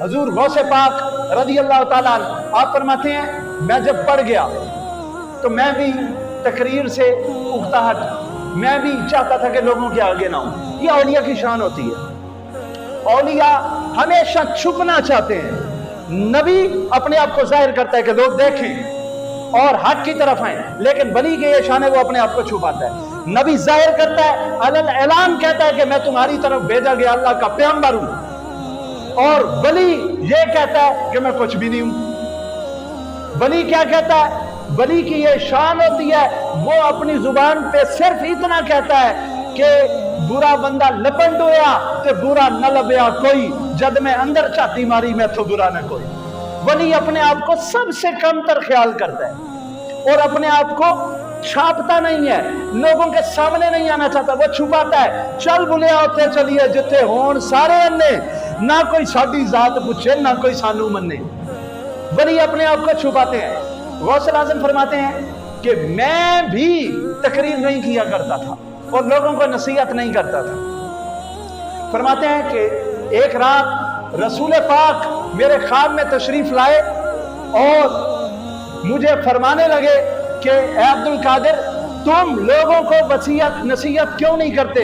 हजूर गौसे पाक रज़ी अल्लाह ताला अन्हु आप फरमाते हैं मैं जब पढ़ गया तो मैं भी तकरीर से उकताहट, मैं भी चाहता था कि लोगों के आगे ना हूं। यह औलिया की शान होती है। औलिया हमेशा छुपना चाहते हैं। नबी अपने आप को जाहिर करता है कि लोग देखें और हक की तरफ आए, लेकिन वली के ये शान है वो अपने आप को छुपाता है। नबी जाहिर करता है, अलल ऐलान कहता है कि मैं तुम्हारी तरफ भेजा गया अल्लाह का पैगंबर हूं, और वली ये कहता है कि मैं कुछ भी नहीं हूं। वली क्या कहता है? वली की ये शान होती है, वो अपनी जुबान पे सिर्फ इतना कहता है कि बुरा बंदा लपंड होया ते बुरा न लभया कोई, जद मैं अंदर छाती मारी मैं तो बुरा न कोई। वली अपने आप को सबसे कम तर ख्याल करता है और अपने आप को छापता नहीं है, लोगों के सामने नहीं आना चाहता, वो छुपाता है। चल बुलिया होते चलिए जिथे होन सारे अन्ने, ना कोई साडी जात पूछे ना कोई सानू मन्ने। वली अपने आप को छुपाते हैं। गौसुल आज़म फरमाते हैं कि मैं भी तकरीर नहीं किया करता था और लोगों को नसीहत नहीं करता था। फरमाते हैं कि एक रात रसूल पाक मेरे ख्वाब में तशरीफ लाए और मुझे फरमाने लगे कि ए अब्दुल कादिर, तुम लोगों को वसीयत नसीहत क्यों नहीं करते?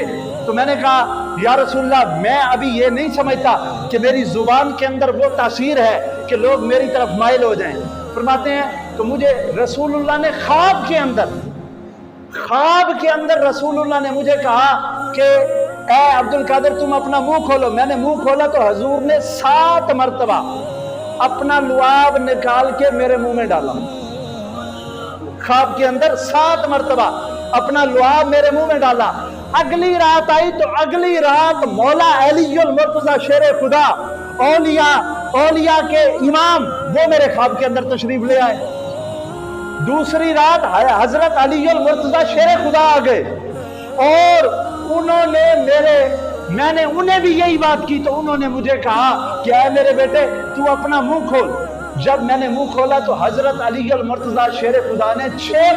तो मैंने कहा या रसूलल्लाह, मैं अभी ये नहीं समझता कि मेरी जुबान के अंदर वो तासीर है कि लोग मेरी तरफ माइल हो जाएं। फरमाते हैं तो मुझे रसूलुल्लाह ने ख्वाब के अंदर रसूलुल्लाह ने मुझे कहा कि ए अब्दुल कादिर तुम अपना मुंह खोलो। मैंने मुंह खोला तो हजूर ने 7 मरतबा अपना लुआब निकाल के मेरे मुंह में डाला। ख्वाब के अंदर 7 मरतबा अपना लुआब मेरे मुंह में डाला। अगली रात आई तो अगली रात मौला अलीउल मुर्तज़ा शेर खुदा, औलिया के इमाम, वो मेरे ख्वाब के अंदर तशरीफ ले आए। दूसरी रात हजरत अलीउल मुर्तज़ा शेर खुदा आ गए और उन्होंने मैंने उन्हें भी यही बात की तो उन्होंने मुझे कहा कि ऐ मेरे बेटे तू अपना मुंह खोल। जब मैंने मुंह खोला तो हजरत अलीउल मुर्तज़ा शेर खुदा ने 6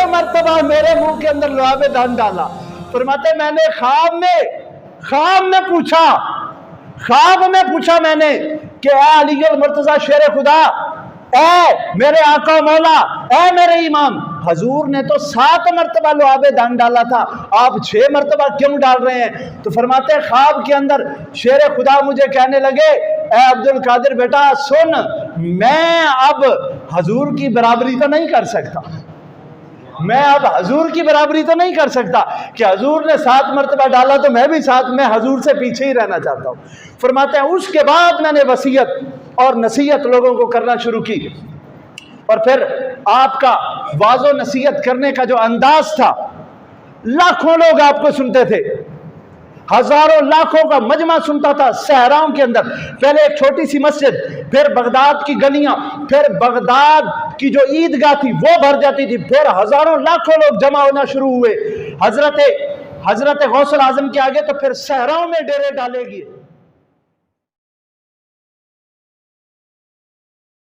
मरतबा मेरे मुंह के अंदर लुआबे दान डाला। फरमाते मैंने ख्वाब में पूछा मैंने कि ऐ अलीउल मुर्तज़ा शेर खुदा, ऐ मेरे आका मौला, ऐ मेरे इमाम, हजूर ने तो 7 मरतबा लुआबे दान डाला था, आप 6 मरतबा क्यों डाल रहे हैं? तो फरमाते ख्वाब के अंदर शेर खुदा मुझे कहने लगे, ऐ अब्दुल कादिर बेटा सुन, मैं अब हजूर की बराबरी तो नहीं कर सकता, कि हजूर ने 7 मरतबा डाला तो मैं भी 7 में हजूर से पीछे ही रहना चाहता हूँ। फरमाते हैं उसके बाद मैंने वसीयत और नसीहत लोगों को करना शुरू की और फिर आपका वाज़ो नसीहत करने का जो अंदाज था, लाखों लोग आपको सुनते थे, हजारों लाखों का मजमा सुनता था सहराओं के अंदर। पहले एक छोटी सी मस्जिद, फिर बगदाद की गलियां, फिर बगदाद की जो ईदगाह थी वो भर जाती थी, फिर हजारों लाखों लोग जमा होना शुरू हुए हजरत गौसुल आजम के आगे, तो फिर सहराओं में डेरे डाले गए।